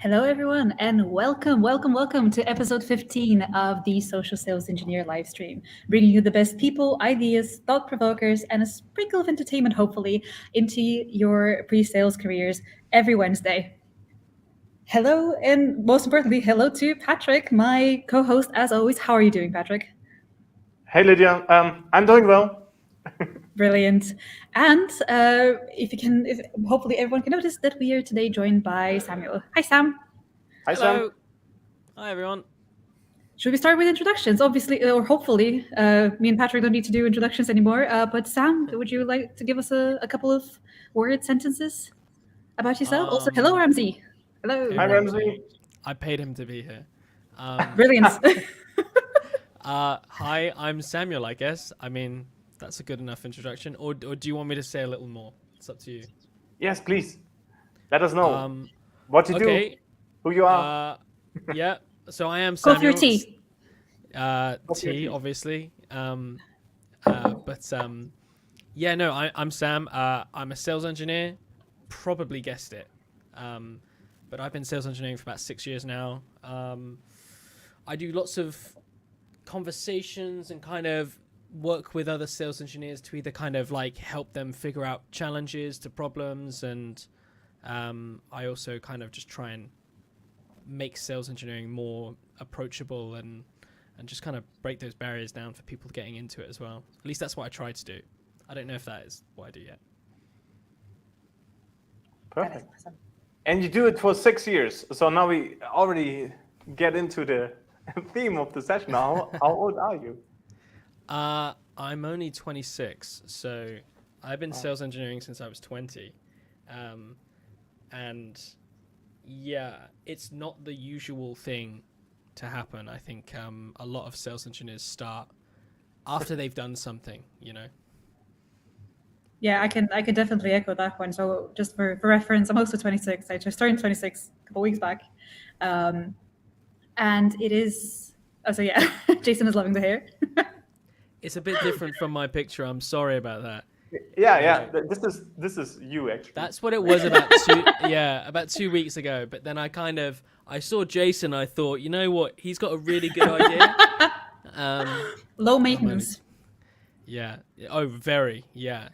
Hello, everyone, and welcome to episode 15 of the Social Sales Engineer livestream, bringing you the best people, ideas, thought provokers, and a sprinkle of entertainment, hopefully, into your pre sales careers every Wednesday. Hello, and most importantly, hello to Patrick, my co host, as always. How are you doing, Patrick? Hey Lydia, I'm doing well. Brilliant. And if hopefully everyone can notice that we are today joined by Samuel. Hi, Sam. Hi Sam. Hello. Hi, everyone. Should we start with introductions? Obviously, or hopefully, me and Patrick don't need to do introductions anymore. But Sam, would you like to give us a couple of sentences about yourself? Also, hello, Ramsey. Hello. Hey, Hi Ramsey. Ramsey. I paid him to be here. Brilliant. Hi, I'm Samuel, I guess. I mean, that's a good enough introduction. Or do you want me to say a little more? It's up to you. Yes, please. Let us know Um, what you okay. do, who you are. Yeah. So I am Go Samuel. for your tea. Tea, obviously. Yeah, no, I'm Sam. I'm a sales engineer. Probably guessed it. But I've been sales engineering for about 6 years now. I do lots of conversations and kind of work with other sales engineers to either kind of like help them figure out challenges to problems, and I also kind of just try and make sales engineering more approachable and just kind of break those barriers down for people getting into it as well. At least that's what I try to do. I don't know if that is what I do yet. Perfect. And you do it for 6 years. So now we already get into the theme of the session. How old are you? I'm only 26, so I've been sales engineering since I was 20. And yeah, it's not the usual thing to happen. I think a lot of sales engineers start after they've done something, you know. Yeah, I can definitely echo that one. So just for reference, I'm also 26. I just turned 26 a couple weeks back. And it is, oh, so yeah, Jason is loving the hair. It's a bit different from my picture. I'm sorry about that. Yeah. This is you actually. That's what it was about about 2 weeks ago. But then I saw Jason. I thought, you know what? He's got a really good idea. Low maintenance. Yeah. Oh, very. Yeah.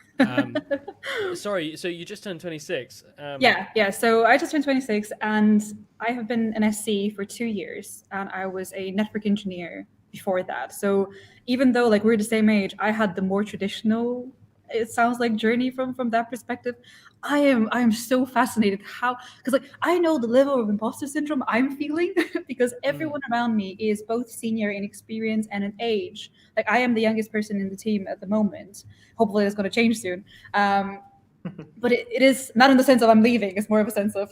Sorry. So you just turned 26. Yeah. So I just turned 26, and I have been an SC for 2 years, and I was a network engineer before that. So even though like we're the same age, I had the more traditional, it sounds like, journey from that perspective. I am so fascinated how, because like I know the level of imposter syndrome I'm feeling because everyone around me is both senior in experience and in age. Like I am the youngest person in the team at the moment. Hopefully that's going to change soon. But it is not in the sense of I'm leaving. It's more of a sense of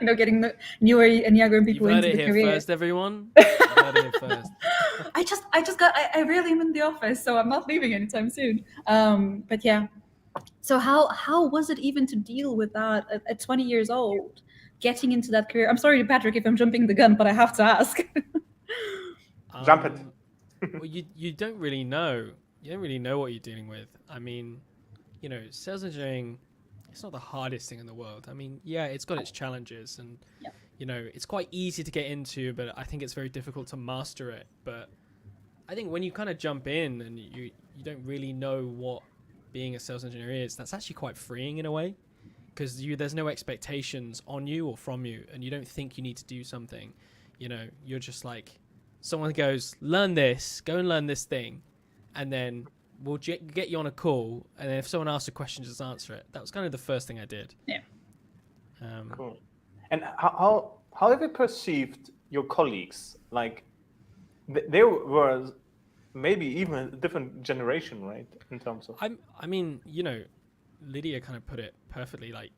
getting the newer and younger people You've heard into it the here career. first, everyone. You've heard it here first. I really am in the office, so I'm not leaving anytime soon. But yeah. So how was it even to deal with that at 20 years old, getting into that career? I'm sorry, Patrick, if I'm jumping the gun, but I have to ask. Jump it. Well, you don't really know. You don't really know what you're dealing with. I mean, sales engineering, it's not the hardest thing in the world. I mean, yeah, it's got its challenges, and it's quite easy to get into, but I think it's very difficult to master it. But I think when you kind of jump in and you don't really know what being a sales engineer is, that's actually quite freeing in a way, because there's no expectations on you or from you, and you don't think you need to do something. You're just like, someone goes, learn this, go and learn this thing, and then we'll get you on a call, and then if someone asks a question, just answer it. That was kind of the first thing I did. Yeah. Cool. And how have you perceived your colleagues? Like, they were maybe even a different generation, right? In terms of. I mean, Lydia kind of put it perfectly. Like,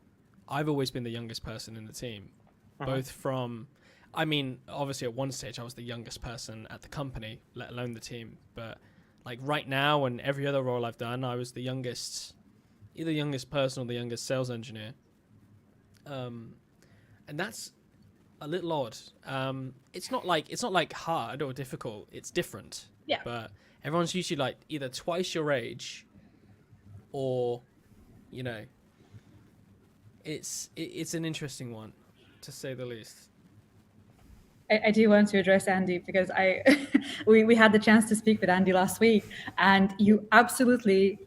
I've always been the youngest person in the team, both from. I mean, obviously at one stage I was the youngest person at the company, let alone the team. But like right now and every other role I've done, I was the youngest, either the youngest person or the youngest sales engineer. And that's a little odd. It's not like hard or difficult. It's different. Yeah. But everyone's usually like either twice your age, or, it's an interesting one, to say the least. I do want to address Andy because we had the chance to speak with Andy last week, and you absolutely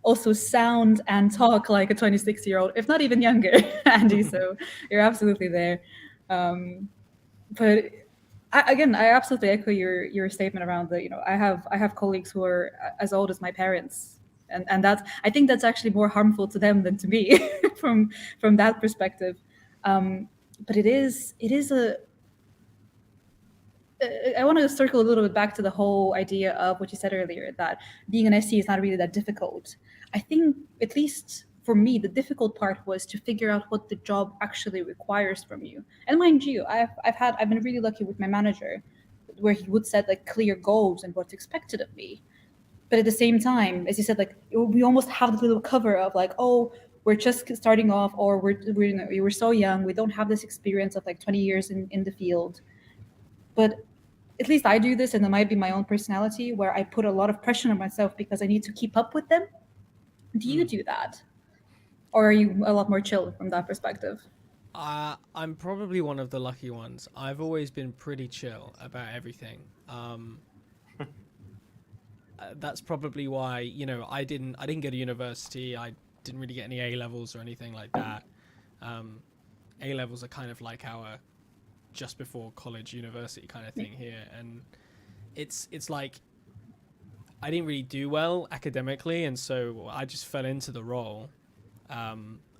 also sound and talk like a 26-year-old, if not even younger, Andy. So you're absolutely there. But I absolutely echo your statement around the, I have colleagues who are as old as my parents, and I think that's actually more harmful to them than to me from that perspective. But it is I want to circle a little bit back to the whole idea of what you said earlier, that being an SE is not really that difficult. I think, at least for me, the difficult part was to figure out what the job actually requires from you. And mind you, I've been really lucky with my manager, where he would set like clear goals and what's expected of me. But at the same time, as you said, like we almost have the little cover of like, oh, we're just starting off, or we're so young, we don't have this experience of like 20 years in the field. But at least I do this, and it might be my own personality, where I put a lot of pressure on myself because I need to keep up with them. Do you do that? Or are you a lot more chill from that perspective? I'm probably one of the lucky ones. I've always been pretty chill about everything. That's probably why, I didn't go to university. I didn't really get any A levels or anything like that. A levels are kind of like our just before college, university kind of thing here, and it's like I didn't really do well academically, and so I just fell into the role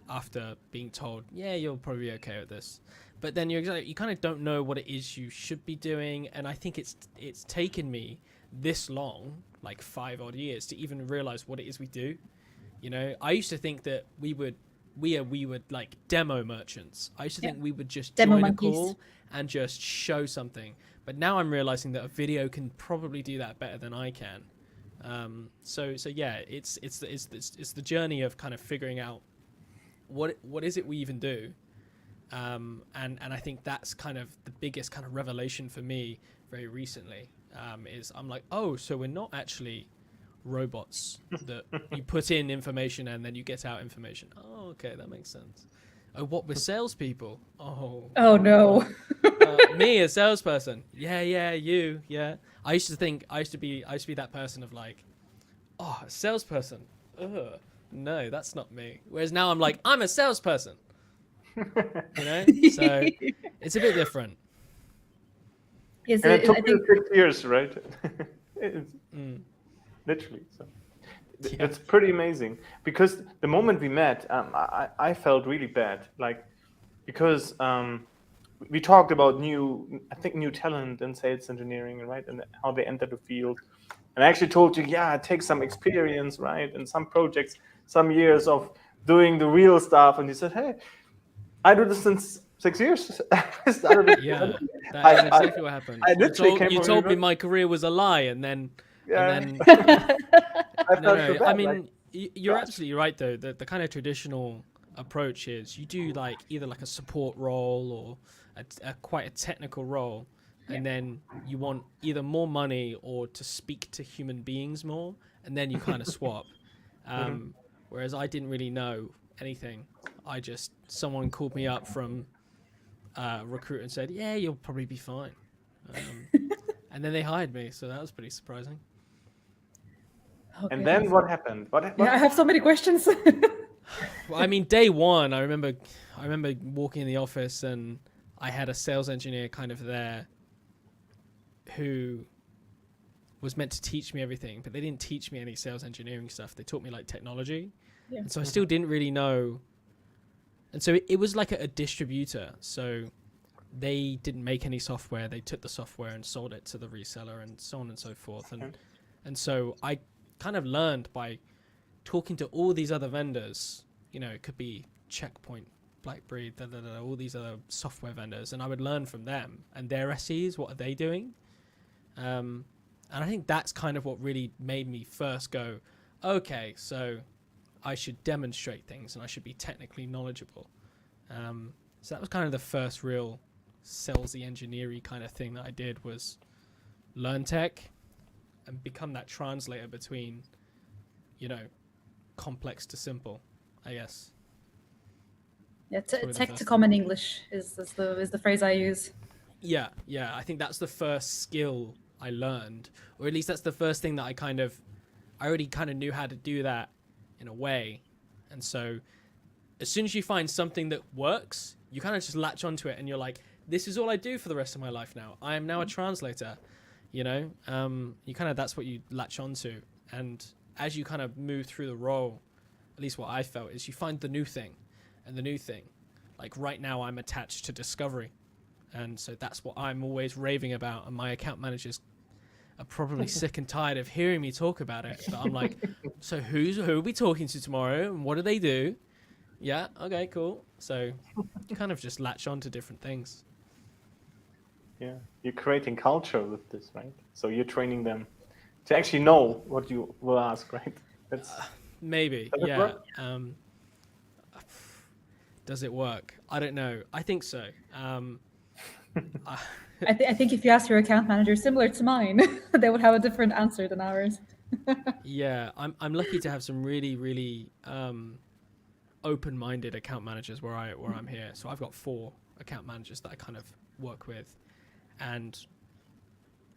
after being told, yeah, you'll probably be okay with this. But then you kind of don't know what it is you should be doing, and I think it's taken me this long, like 5 odd years, to even realize what it is we do. I used to think that we would like demo merchants. I used to think we would just Demo join monkeys. a call and just show something. But now I'm realizing that a video can probably do that better than I can. So yeah, it's the journey of kind of figuring out what is it we even do. And I think that's kind of the biggest kind of revelation for me very recently. Is I'm like, oh, so we're not actually robots that you put in information and then you get out information. Oh, okay, that makes sense. Oh, what, we're salespeople? Oh no. Me, a salesperson? Yeah, you, yeah. I used to be that person of like, oh, a salesperson? Ugh, no, that's not me. Whereas now I'm like, I'm a salesperson. So it's a bit different. Yes, And it took I you think 6 years, right? Literally. So it's pretty amazing, because the moment we met, I felt really bad, like, because we talked about new talent in sales engineering, right, and how they enter the field. And I actually told you, yeah, it takes some experience, right, and some projects, some years of doing the real stuff. And you said, hey, I do this since 6 years. Yeah, that is exactly what happened. I literally came you from told me university. my career was a lie, and then Yeah. and then I felt so bad, I mean, like, you're gosh. absolutely right though. The kind of traditional approach is you do like either like a support role or a quite a technical role, and then you want either more money or to speak to human beings more, and then you kind of swap. Whereas I didn't really know anything. Someone called me up from recruiter and said, yeah, you'll probably be fine. And then they hired me, so that was pretty surprising. And then what happened? What Yeah, I have so many questions. Well, I mean, day one, I remember walking in the office and I had a sales engineer kind of there who was meant to teach me everything, but they didn't teach me any sales engineering stuff. They taught me like technology. Yeah. And so I still didn't really know. And so it was like a distributor. So they didn't make any software. They took the software and sold it to the reseller and so on and so forth. And so I kind of learned by talking to all these other vendors. It could be Checkpoint, BlackBerry, all these other software vendors. And I would learn from them and their SEs, what are they doing? And I think that's kind of what really made me first go, okay, so I should demonstrate things and I should be technically knowledgeable. So that was kind of the first real salesy engineering kind of thing that I did, was learn tech and become that translator between, complex to simple, I guess. Yeah, tech to common English is the phrase I use. Yeah, I think that's the first skill I learned, or at least that's the first thing that I already kind of knew how to do that in a way. And so as soon as you find something that works, you kind of just latch onto it and you're like, this is all I do for the rest of my life now. I am now a translator, you know? You kind of, that's what you latch onto. And as you kind of move through the role, at least what I felt is you find the new thing and the new thing. Like right now I'm attached to discovery. And so that's what I'm always raving about. And my account managers are probably sick and tired of hearing me talk about it. But I'm like, so who are we talking to tomorrow? And what do they do? Yeah, okay, cool. So you kind of just latch on to different things. Yeah, you're creating culture with this, right? So you're training them to actually know what you will ask, right? That's maybe, yeah. Does it work? I don't know. I think so. I think if you ask your account manager similar to mine, they would have a different answer than ours. Yeah, I'm lucky to have some really, really open-minded account managers where I'm here. So I've got 4 account managers that I kind of work with, and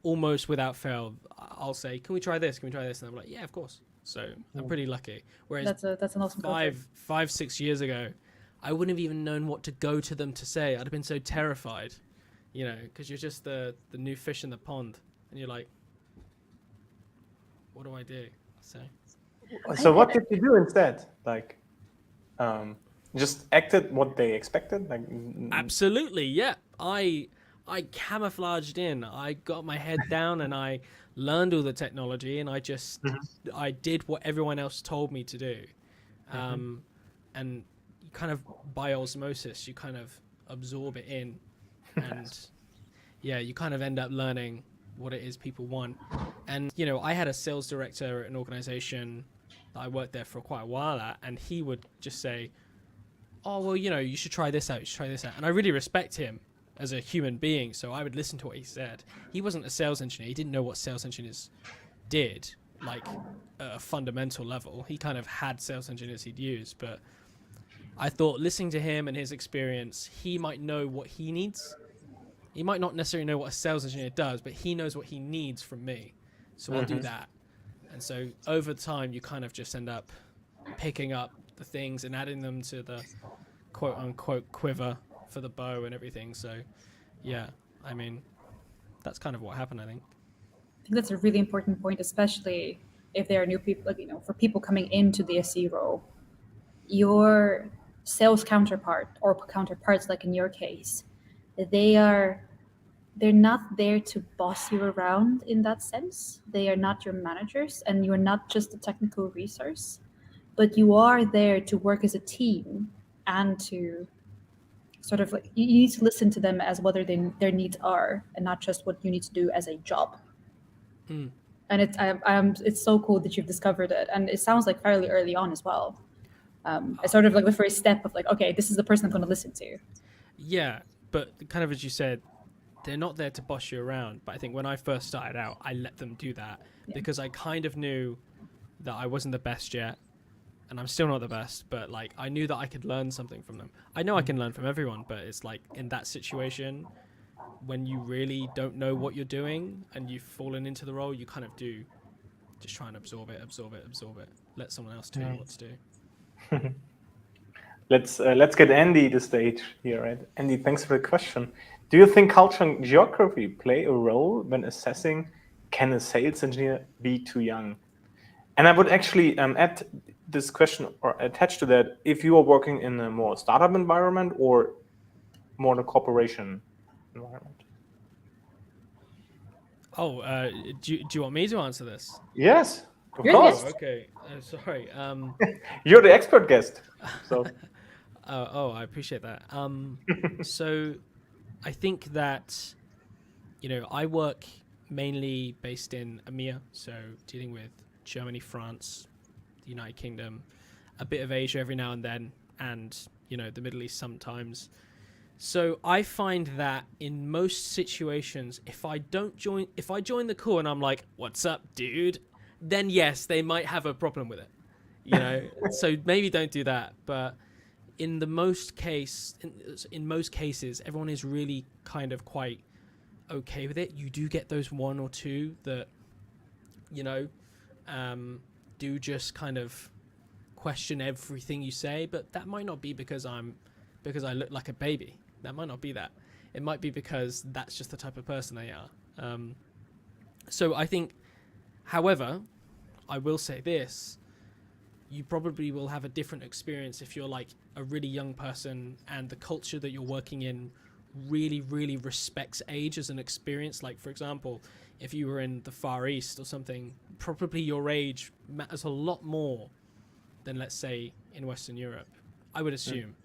almost without fail, I'll say, "Can we try this? Can we try this?" And I'm like, "Yeah, of course." So I'm pretty lucky. Whereas that's an awesome culture. 5-6 years ago, I wouldn't have even known what to go to them to say. I'd have been so terrified, you know, because you're just the new fish in the pond, and you're like, "What do I do?" So what did you do instead? Like, just acted what they expected? Like, absolutely, yeah. I camouflaged in. I got my head down and I learned all the technology, and I did what everyone else told me to do. And you kind of, by osmosis, you kind of absorb it in, and yeah, you kind of end up learning what it is people want. And you know, I had a sales director at an organization that I worked there for quite a while at, and he would just say, "Oh, well, you know, you should try this out. You should try this out." And I really respect him as a human being, so I would listen to what he said. He wasn't a sales engineer. He didn't know what sales engineers did, like at a fundamental level. He kind of had sales engineers he'd use, but I thought listening to him and his experience, he might know what he needs. He might not necessarily know what a sales engineer does, but he knows what he needs from me. So I'll do that. And so over time, you kind of just end up picking up the things and adding them to the quote unquote quiver for the bow and everything. So yeah, I mean, that's kind of what happened, I think. I think that's a really important point, especially if there are new people, like, you know, for people coming into the SE role. Your sales counterpart or counterparts, like in your case, they're not there to boss you around in that sense. They are not your managers, and you're not just a technical resource, but you are there to work as a team and to sort of like, you need to listen to them as what their needs are, and not just what you need to do as a job. And it's so cool that you've discovered it, and it sounds like fairly early on as well. It's sort of like the first step of like, okay, this is the person I'm going to listen to. Yeah, but kind of as you said, they're not there to boss you around. But I think when I first started out, I let them do that because I kind of knew that I wasn't the best yet, and I'm still not the best, but like I knew that I could learn something from them. I know I can learn from everyone, but it's like in that situation, when you really don't know what you're doing and you've fallen into the role, you kind of do just try and absorb it. Let someone else tell you what to do. Let's get Andy the stage here, right? Andy, thanks for the question. Do you think culture and geography play a role when assessing can a sales engineer be too young? And I would actually add this question or attach to that if you are working in a more startup environment or more in a corporation environment. Oh, do you want me to answer this? Yes, of You're course. yes. Okay, sorry. You're the expert guest. So. I appreciate that. So I think that, you know, I work mainly based in EMEA, so dealing with Germany, France, the United Kingdom, a bit of Asia every now and then, and, you know, the Middle East sometimes. So I find that in most situations, if I join the call and I'm like, "What's up, dude?" then yes, they might have a problem with it, you know. So maybe don't do that. But in most cases, everyone is really kind of quite okay with it. You do get those one or two that, you know, do just kind of question everything you say, but that might not be because I look like a baby. That might not be that. It might be because that's just the type of person they are. So I think, however, I will say this, you probably will have a different experience if you're like a really young person and the culture that you're working in really, really respects age as an experience. Like, for example, if you were in the Far East or something, probably your age matters a lot more than, let's say, in Western Europe, I would assume.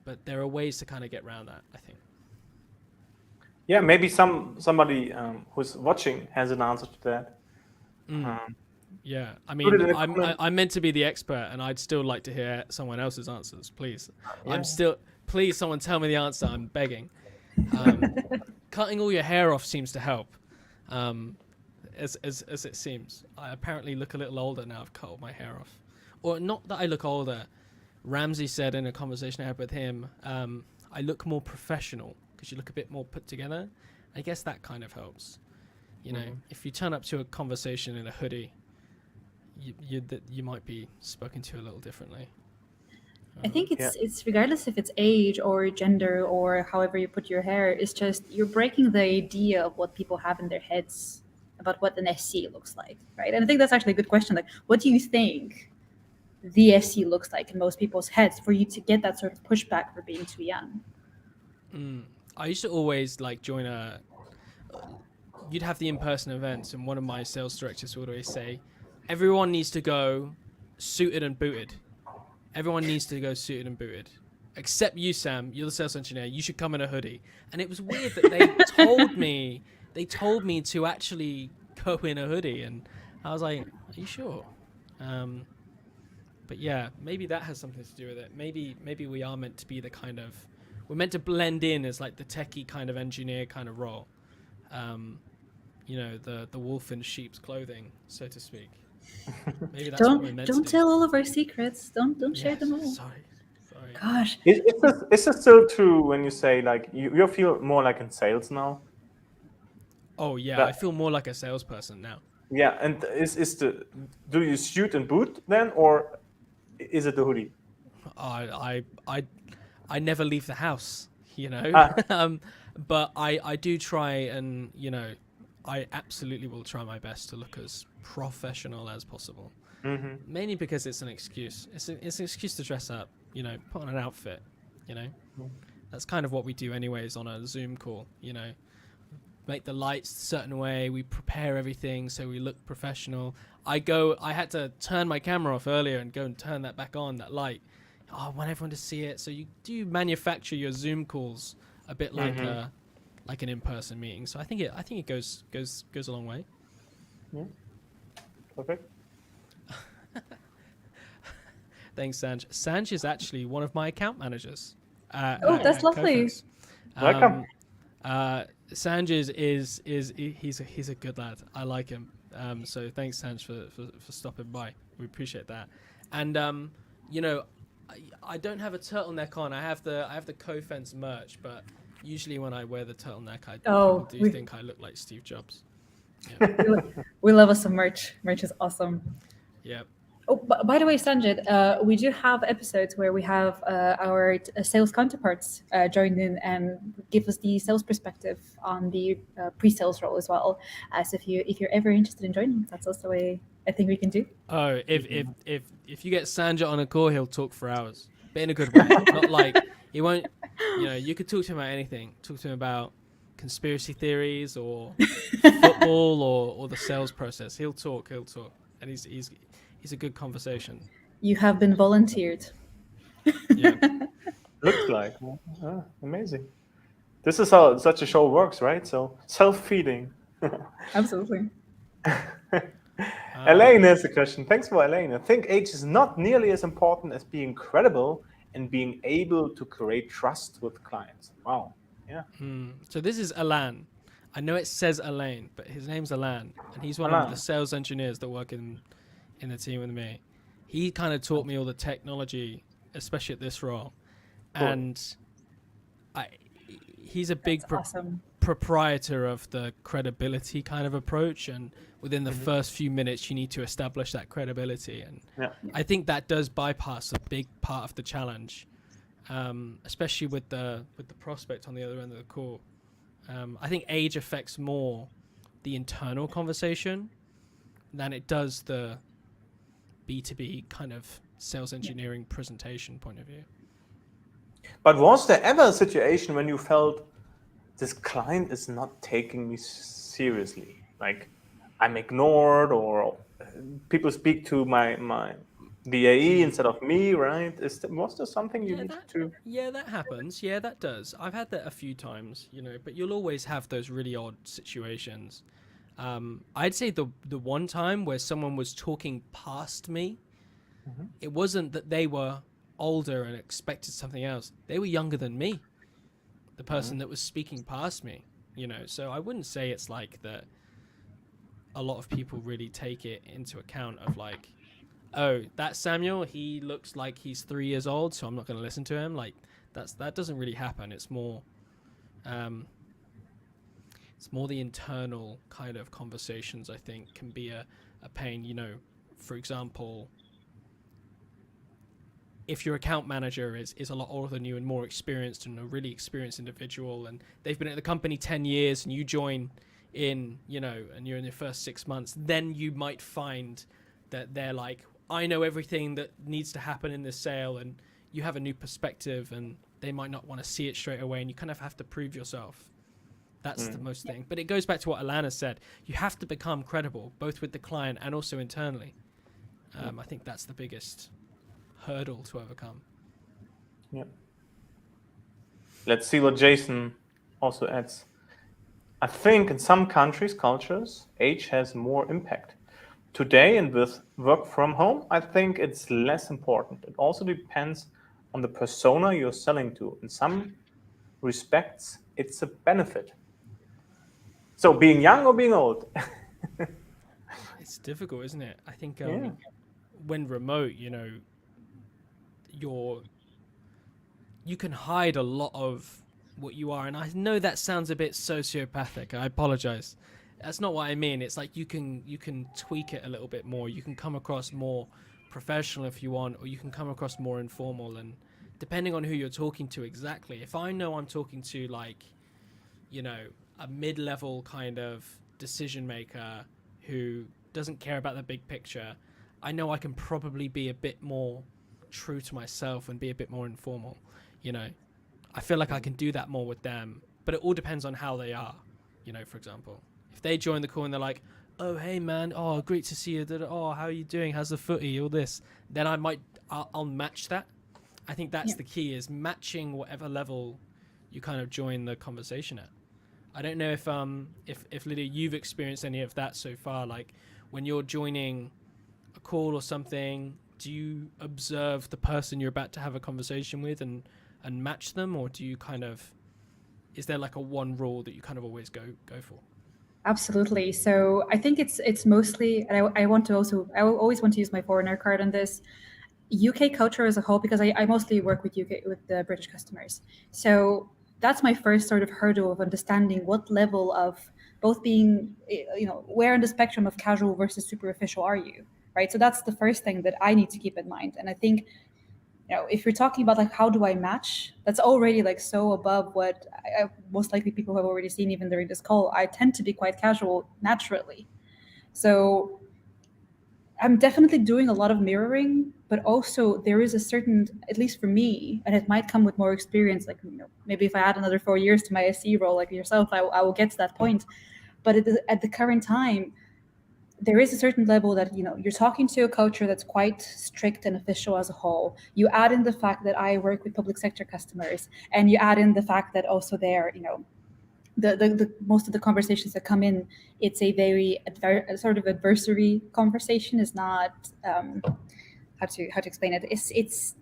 But there are ways to kind of get around that, I think. Yeah, maybe somebody who's watching has an answer to that. Yeah, I mean, I'm meant to be the expert, and I'd still like to hear someone else's answers, please. Yeah. Please, someone tell me the answer. I'm begging. Cutting all your hair off seems to help, as it seems. I apparently look a little older now. I've cut all my hair off, or not that I look older. Ramsey said in a conversation I had with him, I look more professional because you look a bit more put together. I guess that kind of helps. You know, if you turn up to a conversation in a hoodie, you might be spoken to a little differently. I think it's regardless if it's age or gender or however you put your hair, it's just you're breaking the idea of what people have in their heads about what an SC looks like, right? And I think that's actually a good question. Like, what do you think the SC looks like in most people's heads for you to get that sort of pushback for being too young? I used to always like join you'd have the in-person events, and one of my sales directors would always say, everyone needs to go suited and booted. Everyone needs to go suited and booted. Except you, Sam. You're the sales engineer. You should come in a hoodie. And it was weird that they told me to actually go in a hoodie. And I was like, are you sure? But yeah, maybe that has something to do with it. Maybe we are meant to be we're meant to blend in as like the techie kind of engineer kind of role. You know, the wolf in sheep's clothing, so to speak. Maybe that's what we're meant to do. Don't tell all of our secrets. Don't share them all. Sorry. Gosh. Is this still true when you say like you feel more like in sales now? Oh yeah, I feel more like a salesperson now. Yeah, and do you suit and boot then, or is it the hoodie? I never leave the house, you know. But I do try, and you know, I absolutely will try my best to look as professional as possible. Mainly because it's an excuse. It's an excuse to dress up, you know, put on an outfit, you know. That's kind of what we do anyways on a Zoom call, you know. Make the lights a certain way, we prepare everything so we look professional. I had to turn my camera off earlier and go and turn that back on, that light. I want everyone to see it. So you do manufacture your Zoom calls a bit like an in-person meeting. So I think it goes a long way. Yeah. Perfect. Thanks, Sanj. Sanj is actually one of my account managers. That's lovely. Welcome. Sanj he's a good lad. I like him. So thanks, Sanj, for stopping by. We appreciate that. And you know, I don't have a turtleneck on. I have the Co-Fence merch, but usually when I wear the turtleneck, people think I look like Steve Jobs. Yeah. We love us some merch. Merch is awesome. Yeah. Oh, by the way, Sanjit, we do have episodes where we have our sales counterparts join in and give us the sales perspective on the pre-sales role as well. So if you're ever interested in joining, that's also a thing we can do. Oh, if you get Sanjit on a call, he'll talk for hours, but in a good way. Not like he won't. You know, you could talk to him about anything. Talk to him about conspiracy theories or football or the sales process. He'll talk, and he's a good conversation. You have been volunteered. Yeah. Looks like. Amazing. This is how such a show works, right? So self-feeding. Absolutely. Elaine has a question. Thanks for Elaine. I think age is not nearly as important as being credible and being able to create trust with clients. Wow. Yeah. So this is Alan. I know it says Elaine, but his name's Alan, and he's one of the sales engineers that work in the team with me. He kind of taught me all the technology, especially at this role. Cool. And he's a big Awesome. proprietor of the credibility kind of approach, and within the first few minutes you need to establish that credibility, and I think that does bypass a big part of the challenge, especially with the prospect on the other end of the call. I think age affects more the internal conversation than it does the B2B kind of sales engineering presentation point of view. But was there ever a situation when you felt this client is not taking me seriously? Like I'm ignored, or people speak to the AE instead of me, right? Was there something you needed to? Yeah, that happens. Yeah, that does. I've had that a few times, but you'll always have those really odd situations. I'd say the one time where someone was talking past me, it wasn't that they were older and expected something else. They were younger than me, the person that was speaking past me, so I wouldn't say it's like that a lot of people really take it into account of like, oh, that's Samuel, he looks like he's 3 years old, so I'm not going to listen to him. Like that doesn't really happen. It's more the internal kind of conversations, I think, can be a pain. For example, if your account manager is a lot older than you and more experienced and a really experienced individual, and they've been at the company 10 years and you join in, and you're in your first 6 months, then you might find that they're like, I know everything that needs to happen in this sale, and you have a new perspective, and they might not want to see it straight away, and you kind of have to prove yourself. That's the most thing. But it goes back to what Alana said. You have to become credible, both with the client and also internally. I think that's the biggest hurdle to overcome. Yeah. Let's see what Jason also adds. I think in some countries, cultures, age has more impact. Today, and with work from home, I think it's less important. It also depends on the persona you're selling to. In some respects, it's a benefit. So being young or being old? It's difficult, isn't it? I think when remote, you can hide a lot of what you are, and I know that sounds a bit sociopathic. I apologize. That's not what I mean. It's like you can tweak it a little bit more. You can come across more professional if you want, or you can come across more informal, and depending on who you're talking to exactly. If I know I'm talking to like, a mid-level kind of decision maker who doesn't care about the big picture, I know I can probably be a bit more true to myself and be a bit more informal. I feel like I can do that more with them, but it all depends on how they are. For example, if they join the call and they're like, oh, hey man, oh, great to see you, oh, how are you doing, how's the footy, all this, then I'll match that. I think that's the key, is matching whatever level you kind of join the conversation at. I don't know if Lydia, you've experienced any of that so far. Like when you're joining a call or something, do you observe the person you're about to have a conversation with and match them, or do you is there like a one rule that you kind of always go for? Absolutely. So I think it's mostly, and I always want to use my foreigner card on this, UK culture as a whole, because I mostly work with the British customers. So that's my first sort of hurdle of understanding what level of both being, where on the spectrum of casual versus super official are you, right? So that's the first thing that I need to keep in mind. And I think, if you're talking about like, how do I match, that's already like so above what most likely people have already seen even during this call. I tend to be quite casual naturally. So I'm definitely doing a lot of mirroring, but also there is a certain, at least for me, and it might come with more experience, like, maybe if I add another 4 years to my SE role like yourself, I will get to that point. But at the current time, there is a certain level that, you're talking to a culture that's quite strict and official as a whole. You add in the fact that I work with public sector customers, and you add in the fact that also they're, the most of the conversations that come in, it's a very sort of adversary conversation. Is not how to explain it. It's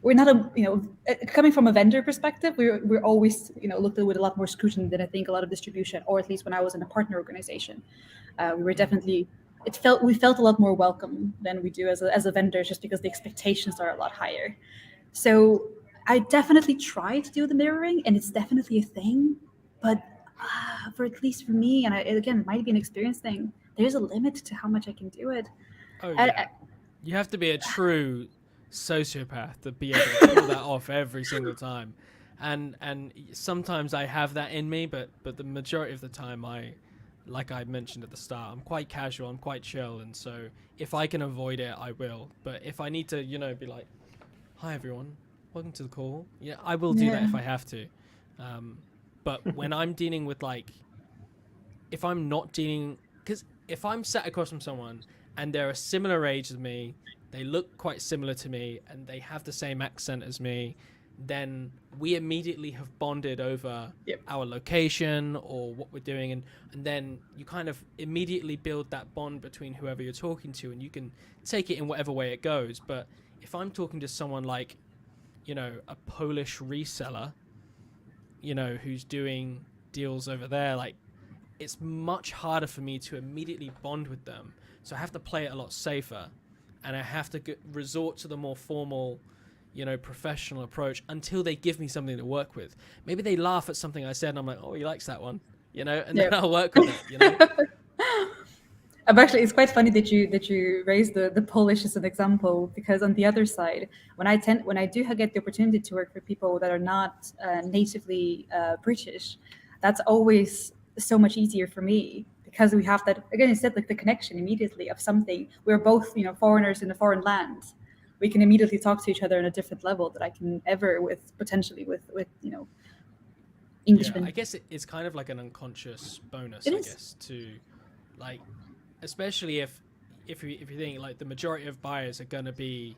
we're not coming from a vendor perspective, we're always looked at with a lot more scrutiny than I think a lot of distribution, or at least when I was in a partner organization, we were definitely, we felt a lot more welcome than we do as a vendor, just because the expectations are a lot higher. So I definitely try to do the mirroring, and it's definitely a thing. But for at least for me, and again, it might be an experience thing. There's a limit to how much I can do it. Oh yeah, you have to be a true sociopath to be able to pull that off every single time. And sometimes I have that in me, but the majority of the time like I mentioned at the start, I'm quite casual, I'm quite chill, and so if I can avoid it, I will. But if I need to, be like, "Hi everyone, welcome to the call," I will do that if I have to. But when I'm dealing with if I'm not dealing, because if I'm sat across from someone and they're a similar age as me, they look quite similar to me, and they have the same accent as me, then we immediately have bonded over our location or what we're doing, and then you kind of immediately build that bond between whoever you're talking to, and you can take it in whatever way it goes. But if I'm talking to someone like, a Polish reseller, who's doing deals over there, it's much harder for me to immediately bond with them. So I have to play it a lot safer, and I have to resort to the more formal, professional approach until they give me something to work with. Maybe they laugh at something I said and I'm like, oh, he likes that one, and then I'll work with it, Actually, it's quite funny that you raised the Polish as an example, because on the other side, when I do get the opportunity to work for people that are not natively British, that's always so much easier for me, because we have that, again, you said, the connection immediately of something. We're both foreigners in a foreign land. We can immediately talk to each other on a different level that I can ever potentially with Englishmen. I guess it's kind of like an unconscious bonus, I guess, to especially if you think the majority of buyers are going to be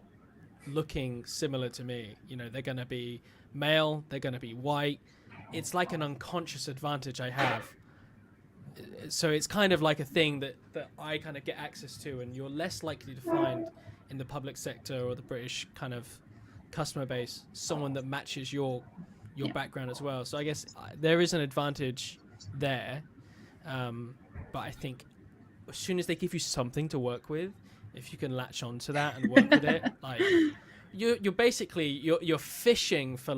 looking similar to me. They're going to be male, they're going to be white. It's like an unconscious advantage I have. So it's kind of like a thing that I kind of get access to, and you're less likely to find in the public sector or the British kind of customer base someone that matches your background as well. So I guess there is an advantage there, but I think as soon as they give you something to work with, if you can latch on to that and work with it, you're basically you're fishing for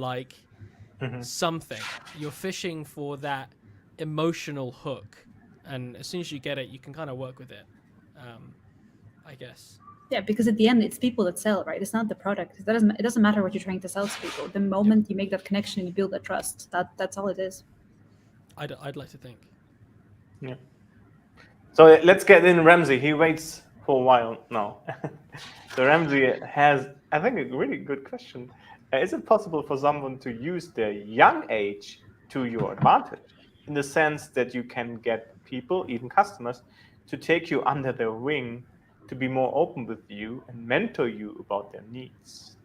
something. You're fishing for that emotional hook, and as soon as you get it, you can kind of work with it, I guess. Yeah, because at the end, it's people that sell, right? It's not the product. It doesn't matter what you're trying to sell to people. The moment you make that connection, you build that trust. That's all it is. I'd like to think. Yeah. So let's get in Ramsey. He waits for a while now. So Ramsey has, I think, a really good question. Is it possible for someone to use their young age to your advantage, in the sense that you can get people, even customers, to take you under their wing, to be more open with you and mentor you about their needs?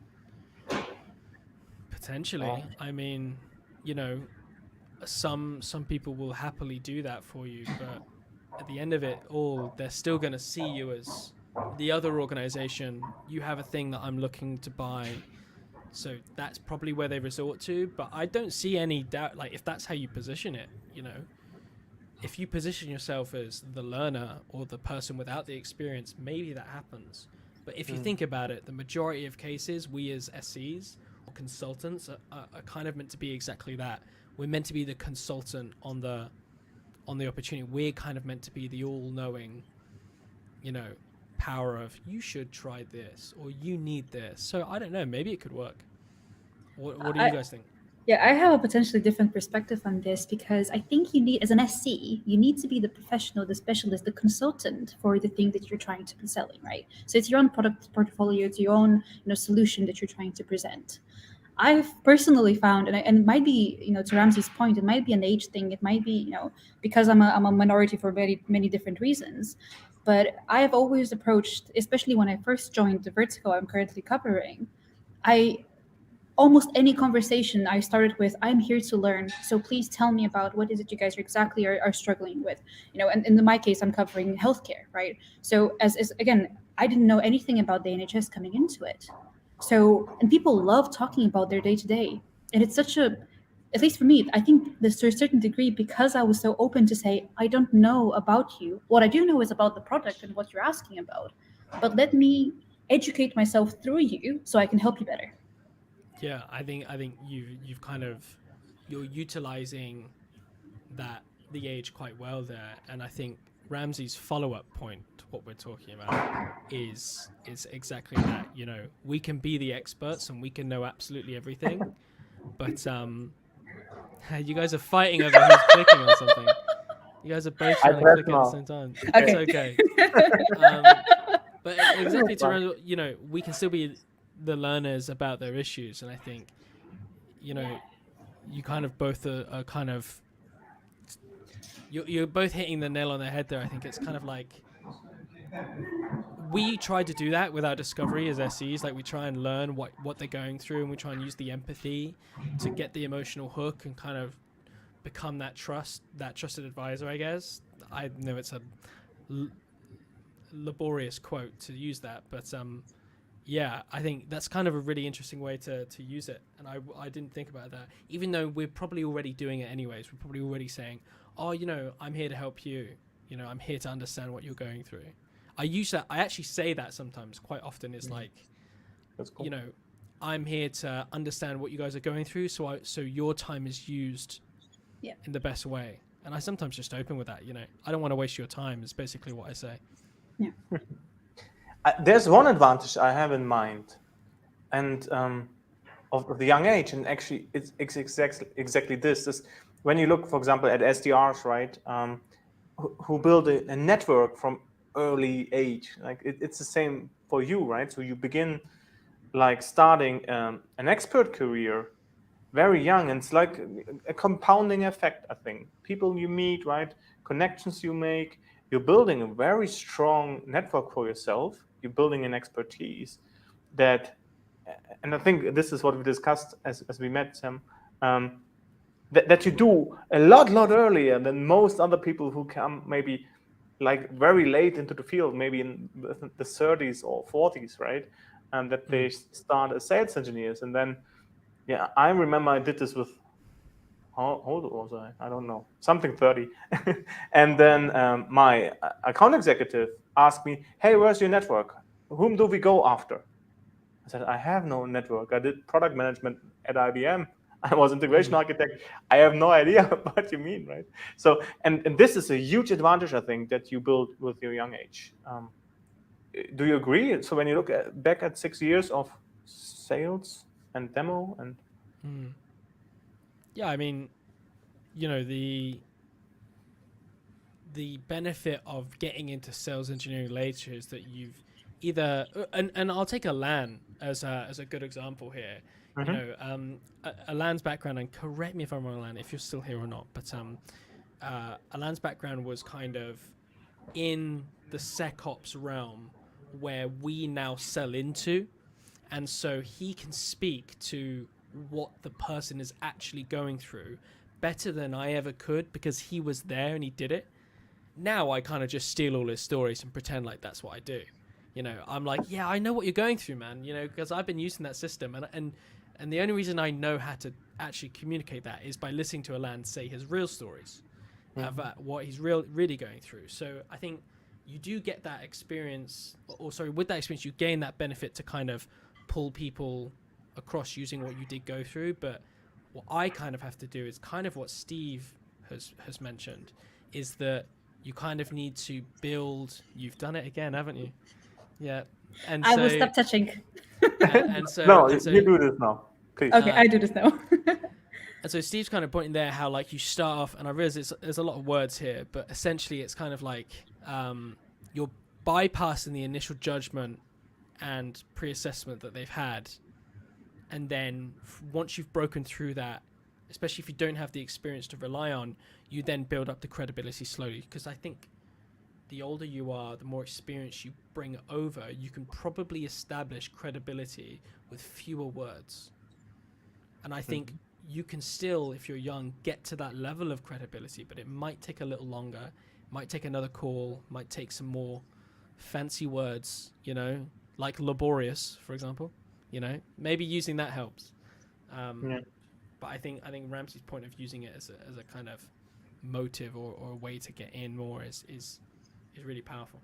Potentially. I mean, some people will happily do that for you, but at the end of it all, they're still going to see you as the other organization. You have a thing that I'm looking to buy, so that's probably where they resort to. But I don't see any doubt, if that's how you position it, if you position yourself as the learner or the person without the experience, maybe that happens. But if you think about it, the majority of cases, we as SEs or consultants are kind of meant to be exactly that. We're meant to be the consultant on the opportunity. We're kind of meant to be the all-knowing, power of, you should try this or you need this. So I don't know, maybe it could work. What do you guys think? Yeah, I have a potentially different perspective on this, because I think you need, as an SC, you need to be the professional, the specialist, the consultant for the thing that you're trying to be selling, right? So it's your own product portfolio, it's your own solution that you're trying to present. I've personally found, and it might be, to Ramsey's point, it might be an age thing. It might be, because I'm a minority for many, many different reasons. But I have always approached, especially when I first joined the vertical I'm currently covering, almost any conversation I started with, I'm here to learn. So please tell me about what is it you guys exactly are struggling with. And in my case, I'm covering healthcare, right? So as again, I didn't know anything about the NHS coming into it. So, and people love talking about their day-to-day. And it's such a, at least for me, I think this to a certain degree, because I was so open to say, I don't know about you. What I do know is about the product and what you're asking about. But let me educate myself through you so I can help you better. Yeah, I think you've kind of, you're utilizing the age quite well there, and I think Ramsey's follow-up point to what we're talking about is exactly that. You know, we can be the experts and we can know absolutely everything, but you guys are fighting over who's clicking on something. You guys are both I trying to press click at the now. same time. Okay. It's okay. But exactly to Ramsey, you know, we can still be the learners about their issues, and I think, you know, you kind of both are kind of, you're both hitting the nail on the head there. I think it's kind of like, we try to do that with our discovery as SEs. Like, we try and learn what they're going through, and we try and use the empathy to get the emotional hook and kind of become that trusted advisor, I guess. I know it's a laborious quote to use that, but yeah, I think that's kind of a really interesting way to use it, and I didn't think about that. Even though we're probably already doing it anyways, we're probably already saying, oh, you know, I'm here to help you. You know, I'm here to understand what you're going through. I actually say that sometimes quite often. Is like, That's cool. you know, I'm here to understand what you guys are going through, so your time is used in the best way. And I sometimes just open with that. You know, I don't want to waste your time. Is basically what I say. Yeah. There's one advantage I have in mind, and of the young age, and actually it's exactly this. Is when you look, for example, at SDRs, right, who build a network from early age. Like it's the same for you, right? So you begin like starting an expert career very young, and it's like a compounding effect. I think people you meet, right, connections you make, you're building a very strong network for yourself. You're building an expertise that, and I think this is what we discussed as we met, Sam, that you do a lot earlier than most other people who come maybe like very late into the field, maybe in the 30s or 40s, right? And that they start as sales engineers. And then, yeah, I remember I did this with, how old was I? I don't know, something 30. And then my account executive asked me, hey, where's your network? Whom do we go after? I said, I have no network. I did product management at IBM. I was integration architect. I have no idea what you mean, right? So, and this is a huge advantage, I think, that you build with your young age. Do you agree? So when you look back at 6 years of sales and demo and... Yeah, I mean, you know, the benefit of getting into sales engineering later is that you've either, and I'll take Alan as a good example here. You know, Alan's background, and correct me if I'm wrong, Alan, if you're still here or not, but Alan's background was kind of in the SecOps realm where we now sell into, and so he can speak to what the person is actually going through better than I ever could, because he was there and he did it. Now I kind of just steal all his stories and pretend like that's what I do. You know, I'm like, yeah, I know what you're going through, man. You know, because I've been using that system, and the only reason I know how to actually communicate that is by listening to Alan say his real stories about what he's really going through. So I think you do get that experience, or sorry, with that experience, you gain that benefit to kind of pull people across using what you did go through. But what I kind of have to do is kind of what Steve has mentioned, is that you kind of need to build. You've done it again, haven't you? Yeah. And I will stop touching. And so No, and so, you do this now, please. Okay, I do this now. And so Steve's kind of pointing there how, like, you start off, and I realize there's a lot of words here, but essentially it's kind of like you're bypassing the initial judgment and pre-assessment that they've had, and then once you've broken through that, especially if you don't have the experience to rely on, you then build up the credibility slowly. Because I think the older you are, the more experience you bring over, you can probably establish credibility with fewer words. And I think you can still, if you're young, get to that level of credibility, but it might take a little longer. It might take another call, might take some more fancy words, you know, like laborious, for example. You know, maybe using that helps. But I think Ramsey's point of using it as a kind of motive or a way to get in more is really powerful.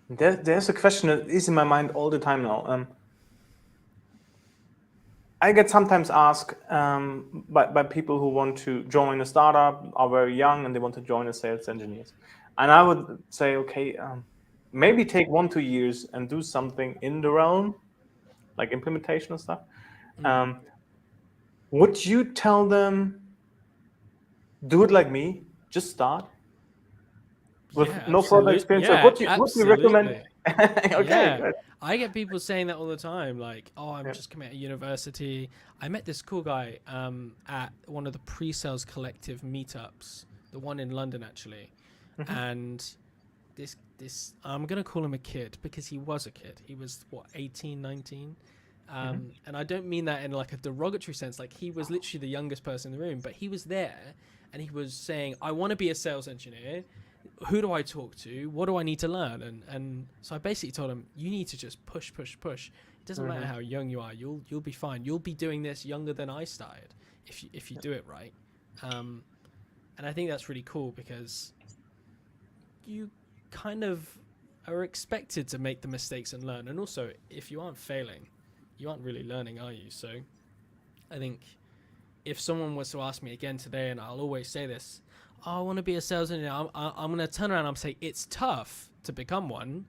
There's a question that is in my mind all the time now. I get sometimes asked by people who want to join a startup, are very young, and they want to join as sales engineers. And I would say, okay, maybe take 1-2 years and do something in the realm, like implementation and stuff. Would you tell them, do it like me, just start with Yeah, no further absolutely. experience? Or Yeah, would you recommend? absolutely. Okay, Yeah, good. I get people saying that all the time. Like, "Oh, I'm Yeah. just coming out of university." I met this cool guy at one of the pre-sales collective meetups, the one in London actually, and this I'm gonna call him a kid because he was a kid. He was what 18, 19. And I don't mean that in like a derogatory sense. Like he was literally the youngest person in the room, but he was there and he was saying, "I want to be a sales engineer. Who do I talk to? What do I need to learn?" And so I basically told him, you need to just push. It doesn't matter how young you are. You'll be fine. You'll be doing this younger than I started if you do it right. And I think that's really cool because you kind of are expected to make the mistakes and learn. And also, if you aren't failing, you aren't really learning, are you? So I think if someone was to ask me again today, and I'll always say this, oh, I want to be a sales engineer, I'm going to turn around and I'm say it's tough to become one,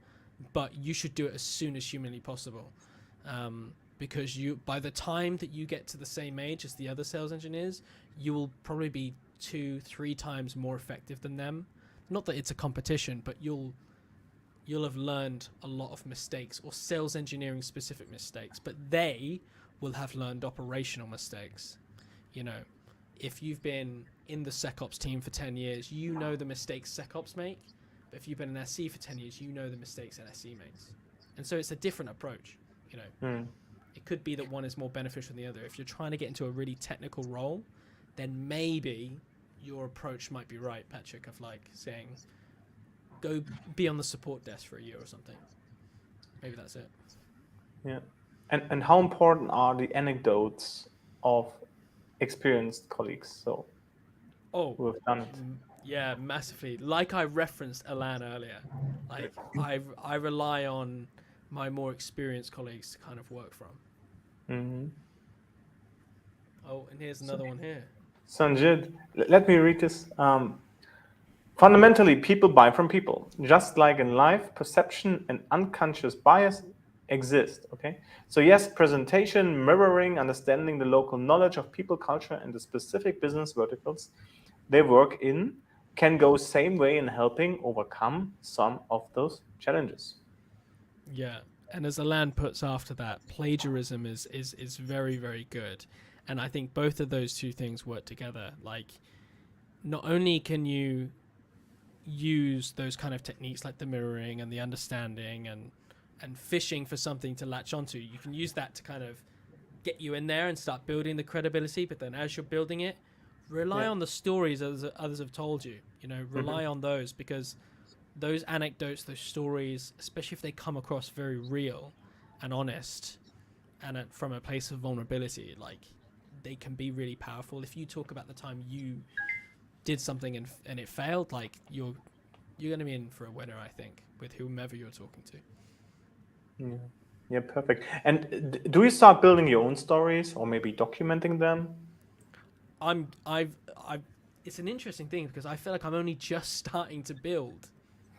but you should do it as soon as humanly possible. Because by the time that you get to the same age as the other sales engineers, you will probably be 2-3 times more effective than them. Not that it's a competition, but you'll have learned a lot of mistakes or sales engineering specific mistakes, but they will have learned operational mistakes. You know, if you've been in the SecOps team for 10 years, you know the mistakes SecOps make, but if you've been an SE for 10 years, you know the mistakes an SE makes. And so it's a different approach, you know. It could be that one is more beneficial than the other. If you're trying to get into a really technical role, then maybe your approach might be right, Patrick, of like saying, go be on the support desk for a year or something. Maybe that's it. Yeah. And how important are the anecdotes of experienced colleagues? So who have done it? Yeah, massively. Like I referenced Alan earlier, like I rely on my more experienced colleagues to kind of work from. Oh, and here's another one here. Sanjit, let me read this. Fundamentally, people buy from people. Just like in life, perception and unconscious bias exist. Okay, so yes, presentation, mirroring, understanding the local knowledge of people, culture, and the specific business verticals they work in can go same way in helping overcome some of those challenges. Yeah, and as Alan puts after that, plagiarism is very, very good, and I think both of those two things work together. Like, not only can you use those kind of techniques like the mirroring and the understanding and fishing for something to latch onto, you can use that to kind of get you in there and start building the credibility. But then as you're building it, rely on the stories others have told you. You know, rely on those, because those anecdotes, those stories, especially if they come across very real and honest and from a place of vulnerability, like they can be really powerful. If you talk about the time you did something and it failed, like you're going to be in for a winner, I think, with whomever you're talking to. Yeah, perfect. And do you start building your own stories or maybe documenting them? It's an interesting thing because I feel like I'm only just starting to build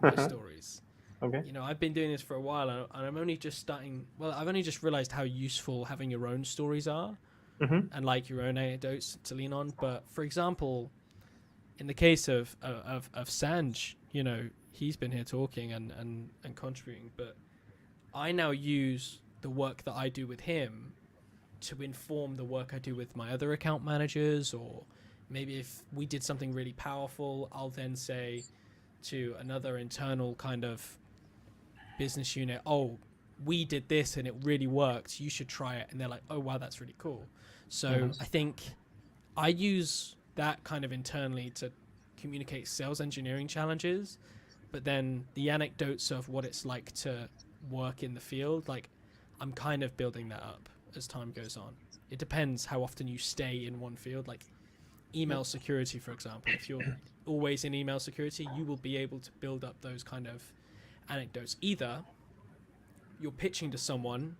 my stories. Okay. You know, I've been doing this for a while, and I'm only just starting. Well, I've only just realized how useful having your own stories are, and like your own anecdotes to lean on. But for example, in the case of Sanj, you know, he's been here talking and contributing, but I now use the work that I do with him to inform the work I do with my other account managers, or maybe if we did something really powerful, I'll then say to another internal kind of business unit, oh, we did this and it really worked, you should try it. And they're like, oh, wow, that's really cool. So I think I use that kind of internally to communicate sales engineering challenges, but then the anecdotes of what it's like to work in the field, like I'm kind of building that up as time goes on. It depends how often you stay in one field. Like email security, for example, if you're always in email security, you will be able to build up those kind of anecdotes. Either you're pitching to someone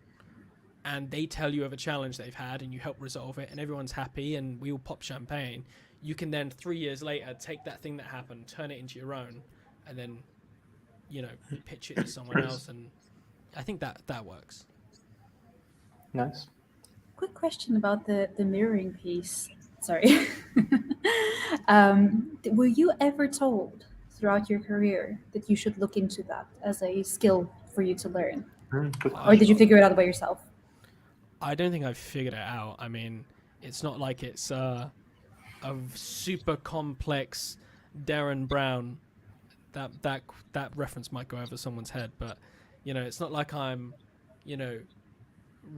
and they tell you of a challenge they've had and you help resolve it and everyone's happy and we all pop champagne, you can then 3 years later take that thing that happened, turn it into your own, and then, you know, pitch it to someone else. And I think that works. Nice. Quick question about the mirroring piece. Sorry. Were you ever told throughout your career that you should look into that as a skill for you to learn? Good Or question. did you figure it out by yourself? I don't think I've figured it out. I mean, it's not like it's a super complex Darren Brown. That reference might go over someone's head, but you know, it's not like I'm, you know,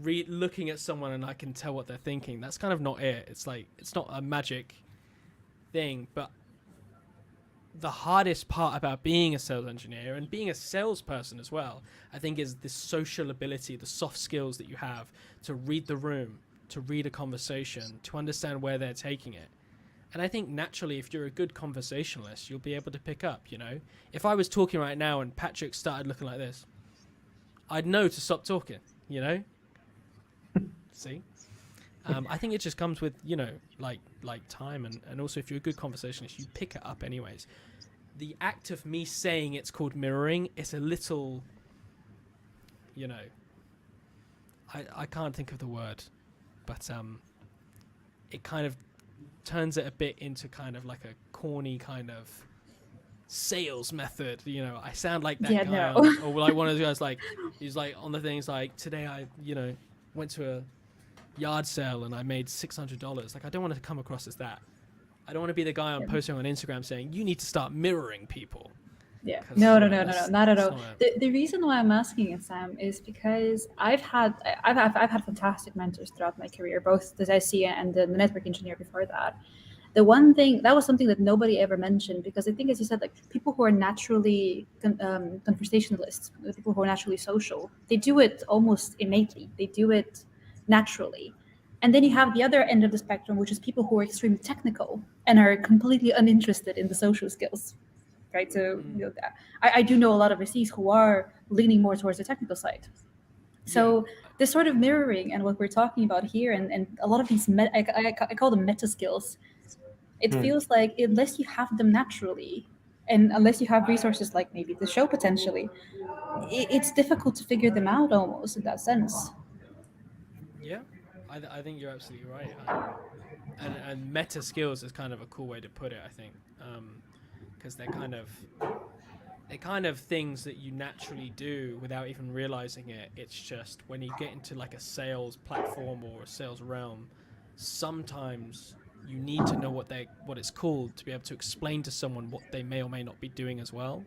looking at someone and I can tell what they're thinking. That's kind of not it. It's like, it's not a magic thing. But the hardest part about being a sales engineer and being a salesperson as well, I think, is the social ability, the soft skills that you have to read the room, to read a conversation, to understand where they're taking it. And I think naturally, if you're a good conversationalist, you'll be able to pick up, you know. If I was talking right now and Patrick started looking like this, I'd know to stop talking, you know. See? I think it just comes with, you know, like time, and also if you're a good conversationalist, you pick it up anyways. The act of me saying it's called mirroring is a little, you know, I can't think of the word, but it kind of turns it a bit into kind of like a corny kind of sales method, you know. I sound like that guy or like one of those guys, like he's like on the things like, today I, you know, went to a yard sale and I made $600. Like, I don't want to come across as that. I don't want to be the guy on posting on Instagram saying you need to start mirroring people. Yeah. No, not at all. Not The reason why I'm asking it, Sam, is because I've had fantastic mentors throughout my career, both the TSSE and the network engineer before that. The one thing that was something that nobody ever mentioned, because I think, as you said, like people who are naturally conversationalists, people who are naturally social, they do it almost innately. They do it naturally. And then you have the other end of the spectrum, which is people who are extremely technical and are completely uninterested in the social skills. Right, so you know, I do know a lot of VCs who are leaning more towards the technical side. So this sort of mirroring and what we're talking about here, and a lot of these, I call them meta skills. It feels like unless you have them naturally, and unless you have resources like maybe the show potentially, it's difficult to figure them out almost in that sense. Yeah, I think you're absolutely right. And meta skills is kind of a cool way to put it, I think, because they're kind of things that you naturally do without even realizing it. It's just when you get into like a sales platform or a sales realm, sometimes you need to know what it's called to be able to explain to someone what they may or may not be doing as well.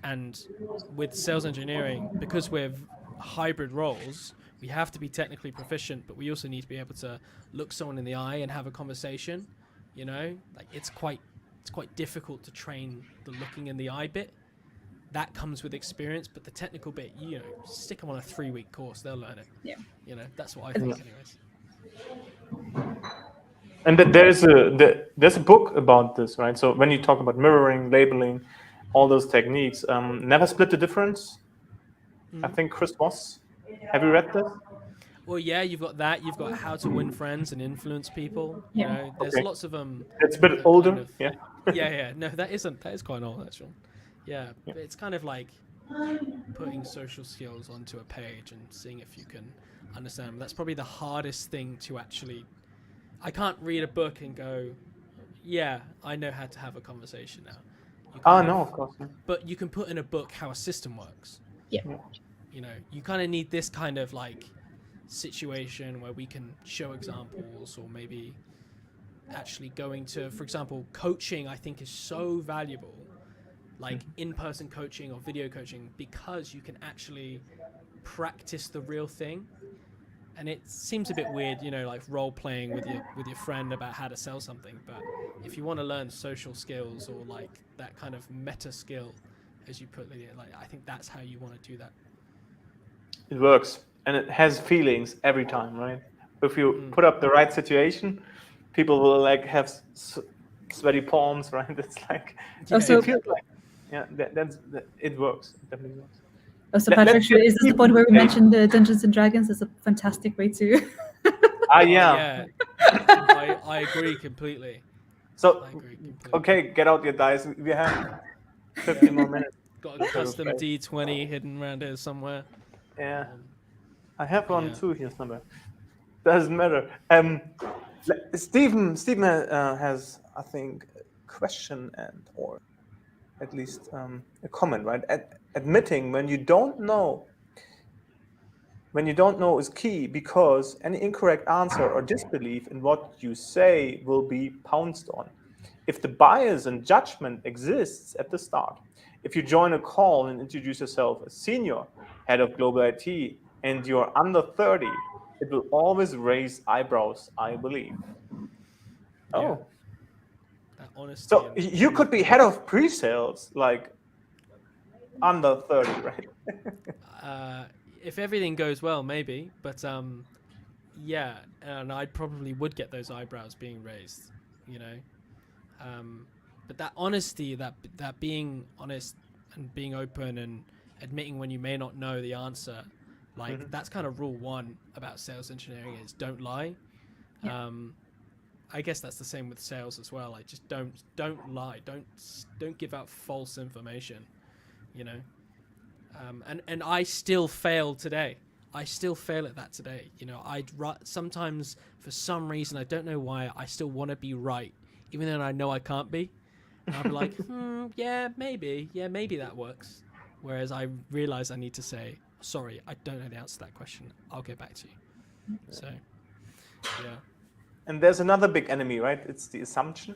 And with sales engineering, because we're hybrid roles, we have to be technically proficient, but we also need to be able to look someone in the eye and have a conversation. You know, like it's quite difficult to train the looking in the eye bit. That comes with experience, but the technical bit, you know, stick them on a 3-week course, they'll learn it. Yeah. You know, that's what I think, anyways. And that there's a book about this, right? So when you talk about mirroring, labeling, all those techniques, Never Split the Difference. I think Chris Voss. Have you read this? Well, yeah, you've got that. You've got How to Win Friends and Influence People. You know, there's lots of them. It's a bit older, kind of, yeah. Yeah. No, that is quite old, actually. Yeah, but it's kind of like putting social skills onto a page and seeing if you can understand them. That's probably the hardest thing to actually. I can't read a book and go, yeah, I know how to have a conversation now. No, of course not. But you can put in a book how a system works. Yeah. You know, you kind of need this kind of like situation where we can show examples, or maybe actually going to, for example, coaching, I think is so valuable, like in-person coaching or video coaching, because you can actually practice the real thing. And it seems a bit weird, you know, like role playing with your friend about how to sell something. But if you want to learn social skills or like that kind of meta skill, as you put it, like I think that's how you want to do that. It works, and it has feelings every time, right? If you put up the right situation, people will like have sweaty palms, right? It's like Also, it feels like, it works. It definitely works. Oh, so Patrick, is this the point where we mentioned the Dungeons and Dragons is a fantastic way to? Yeah. I agree completely. So, I agree completely. okay, get out your dice. We have 15 more minutes. Got a custom D20 hidden around here somewhere. Yeah. I have one yeah. too here somewhere. Doesn't matter. Stephen has, I think, a question or at least a comment, right? Admitting when you don't know is key, because any incorrect answer or disbelief in what you say will be pounced on. If the bias and judgment exists at the start, if you join a call and introduce yourself as senior head of global IT and you're under 30, it will always raise eyebrows, I believe. Oh. That honesty. So you could be head of pre-sales, like under 30, right? If everything goes well, maybe. But yeah, and I probably would get those eyebrows being raised, you know. But that honesty, that being honest and being open and admitting when you may not know the answer, like that's kind of rule one about sales engineering, is don't lie. Yeah. I guess that's the same with sales as well. Like, just don't lie. Don't give out false information, you know. And I still fail today. I still fail at that today. You know, sometimes for some reason, I don't know why, I still want to be right, even though I know I can't be. And I'll be like, yeah, maybe that works. Whereas I realize I need to say, sorry, I don't know the answer to that question. I'll get back to you. So, yeah. And there's another big enemy, right? It's the assumption.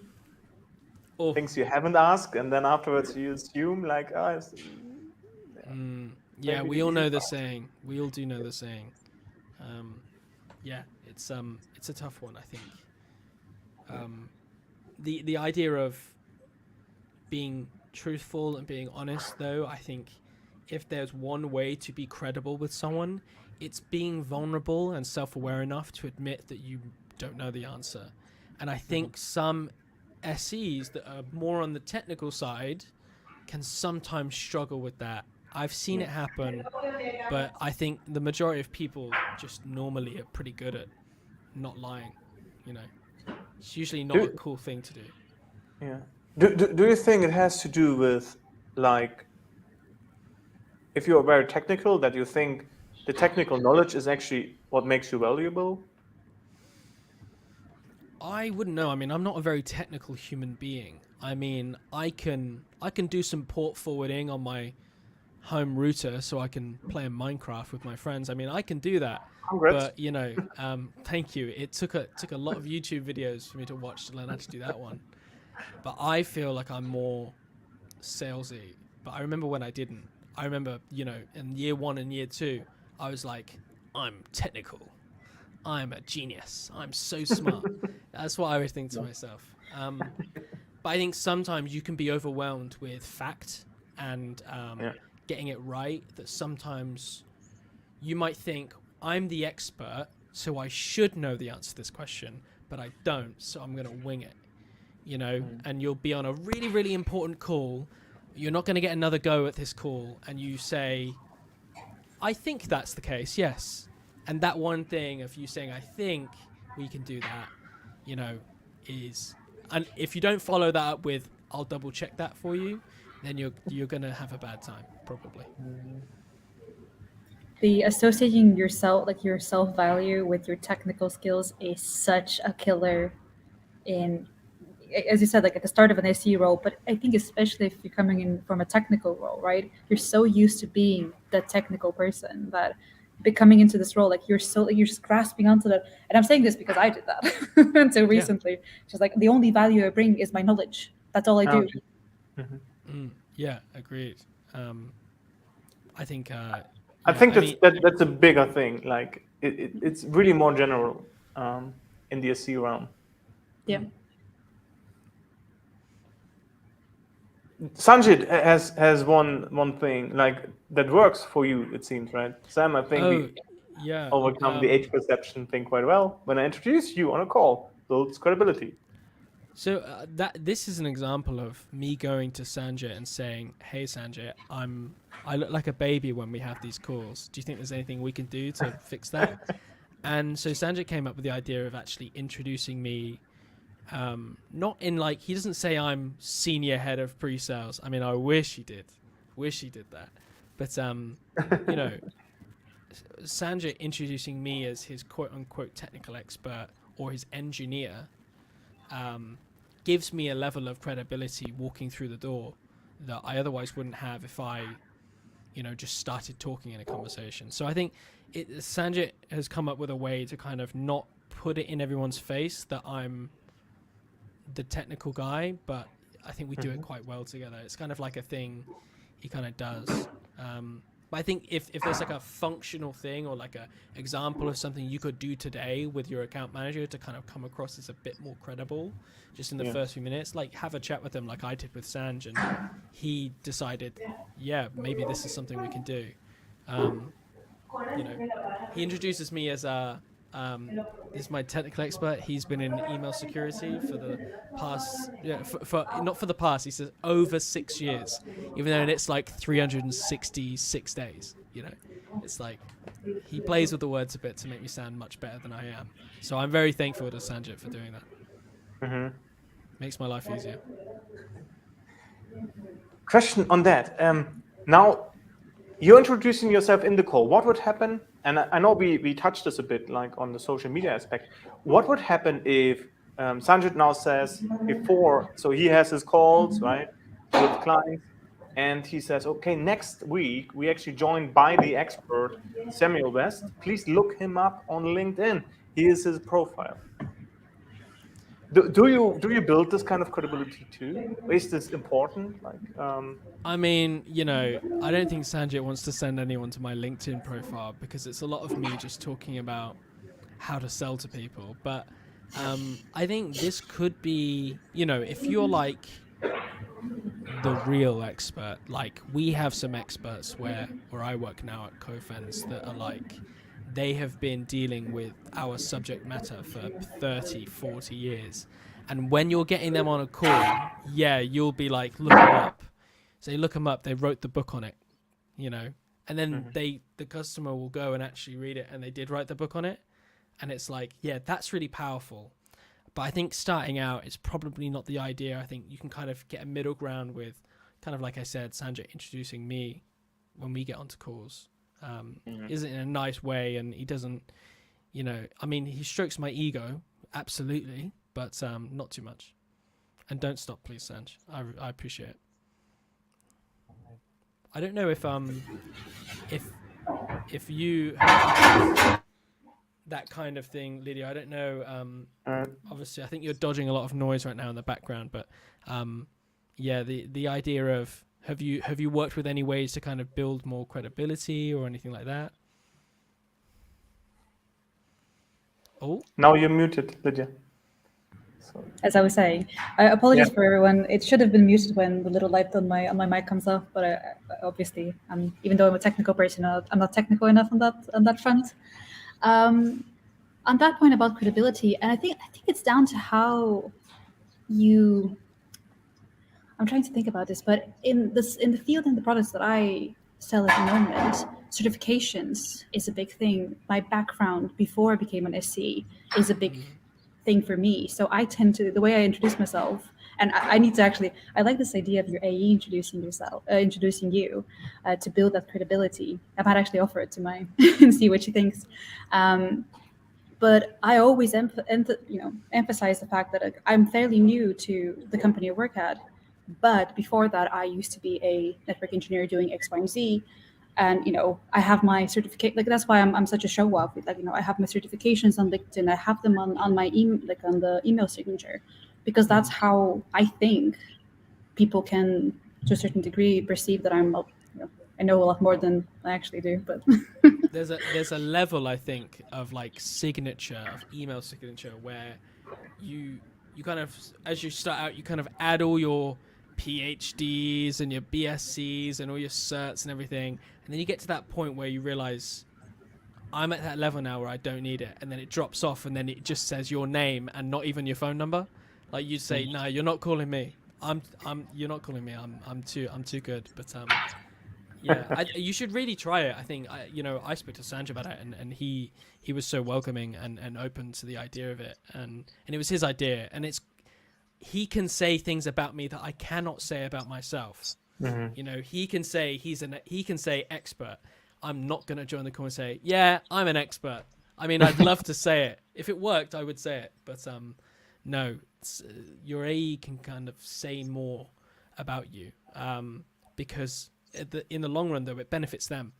Things you haven't asked, and then afterwards you assume, like, yeah, we all know the saying. We all do know the saying. Yeah, it's a tough one, I think. The idea of being truthful and being honest, though, I think if there's one way to be credible with someone, it's being vulnerable and self-aware enough to admit that you don't know the answer. And I think some SEs that are more on the technical side can sometimes struggle with that. I've seen it happen, but I think the majority of people just normally are pretty good at not lying, you know. It's usually not a cool thing to do. Yeah. Do you think it has to do with, like, if you're very technical, that you think the technical knowledge is actually what makes you valuable? I wouldn't know. I mean, I'm not a very technical human being. I mean, I can do some port forwarding on my home router so I can play in Minecraft with my friends. I mean, I can do that. Congrats. But, you know, thank you. It took a lot of YouTube videos for me to watch to learn how to do that one. But I feel like I'm more salesy. But I remember when I didn't. I remember, you know, in year 1 and year 2, I was like, I'm technical. I'm a genius. I'm so smart. That's what I would think to myself. But I think sometimes you can be overwhelmed with fact and getting it right, that sometimes you might think, I'm the expert, so I should know the answer to this question, but I don't, so I'm going to wing it, you know. And you'll be on a really, really important call. You're not going to get another go at this call, and you say, I think that's the case, yes. And that one thing of you saying, I think we can do that, you know, is... And if you don't follow that up with, I'll double check that for you, then you're going to have a bad time, probably. The associating yourself, like your self-value with your technical skills, is such a killer in, as you said, like at the start of an SE role, but I think especially if you're coming in from a technical role, right? You're so used to being the technical person that becoming into this role, like you're just grasping onto that. And I'm saying this because I did that until recently. Just like the only value I bring is my knowledge. That's all I do. Yeah, agreed. I think. I think that's a bigger thing. Like it's really more general in the SE realm. Yeah. Sanjit has one thing like that works for you, it seems, right? Sam, I think we overcome the age perception thing quite well. When I introduce you on a call, builds credibility. So this is an example of me going to Sanjay and saying, "Hey Sanjay, I look like a baby when we have these calls. Do you think there's anything we can do to fix that?" And so Sanjay came up with the idea of actually introducing me, not in like, he doesn't say I'm senior head of pre-sales. I mean, I wish he did that, but you know, Sanjay introducing me as his quote unquote technical expert or his engineer. Gives me a level of credibility walking through the door that I otherwise wouldn't have if I, just started talking in a conversation. So I think Sanjay has come up with a way to kind of not put it in everyone's face that I'm the technical guy, but I think we do it quite well together. It's kind of like a thing he kind of does. But I think if there's like a functional thing or like a example of something you could do today with your account manager to kind of come across as a bit more credible, just in the first few minutes, like have a chat with him like I did with Sanj, and he decided, yeah, maybe this is something we can do. He introduces me as is my technical expert. He's been in email security for the past, for not for the past, he says over 6 years, even though it's like 366 days, it's like he plays with the words a bit to make me sound much better than I am. So I'm very thankful to Sanjit for doing that. Makes my life easier. Question on that. Now, you're introducing yourself in the call. What would happen? And I know we touched this a bit, like on the social media aspect. What would happen if Sanjit now says so he has his calls, right, with clients, and he says, okay, next week we actually joined by the expert Samuel West. Please look him up on LinkedIn. Here's his profile. Do you build this kind of credibility too? Is this important? I mean, I don't think Sanjit wants to send anyone to my LinkedIn profile because it's a lot of me just talking about how to sell to people. But I think this could be, if you're like the real expert, like we have some experts where I work now at Cofens that are like, they have been dealing with our subject matter for 30, 40 years. And when you're getting them on a call, you'll be like, look them up. So you look them up, they wrote the book on it, and then the customer will go and actually read it, and they did write the book on it. And it's like, that's really powerful. But I think starting out is probably not the idea. I think you can kind of get a middle ground with kind of, like I said, Sanjay introducing me when we get onto calls. Isn't in a nice way, and he doesn't, I mean, he strokes my ego, absolutely, but not too much. And don't stop, please, Sanj. I appreciate it. I don't know if you have that kind of thing, Lydia. I don't know. Obviously, I think you're dodging a lot of noise right now in the background, but the idea of have you worked with any ways to kind of build more credibility or anything like that? Oh, now you're muted, Lydia. So. As I was saying, apologies for everyone. It should have been muted when the little light on my mic comes off. But obviously, even though I'm a technical person, I'm not technical enough on that front. On that point about credibility, and I think it's down to how you. I'm trying to think about this, but in the field and the products that I sell at the moment, certifications is a big thing. My background before I became an SC is a big thing for me. So I tend to, the way I introduce myself, and I need to actually, I like this idea of your AE introducing you to build that credibility. I might actually offer it to my and see what she thinks. But I always emphasize the fact that I'm fairly new to the company I work at. But before that, I used to be a network engineer doing X, Y, and Z. And, I have my certificate, like, that's why I'm such a show off. Like, I have my certifications on LinkedIn. I have them on my email, like on the email signature, because that's how I think people can, to a certain degree, perceive that I know a lot more than I actually do. But there's a level, I think, of like signature, of email signature, where you kind of, as you start out, you kind of add all your PhDs and your BScs and all your certs and everything, and then you get to that point where you realize I'm at that level now where I don't need it, and then it drops off, and then it just says your name and not even your phone number. Like you'd say, no, you're not calling me. You're not calling me. I'm too good. But yeah, you should really try it. I think I spoke to Sanj about it, and he was so welcoming and open to the idea of it, and it was his idea, and he can say things about me that I cannot say about myself. Mm-hmm. He can say he can say expert. I'm not gonna join the call and say, yeah, I'm an expert. I mean, I'd love to say it. If it worked, I would say it, but no, your AE can kind of say more about you, because in the long run, though, it benefits them.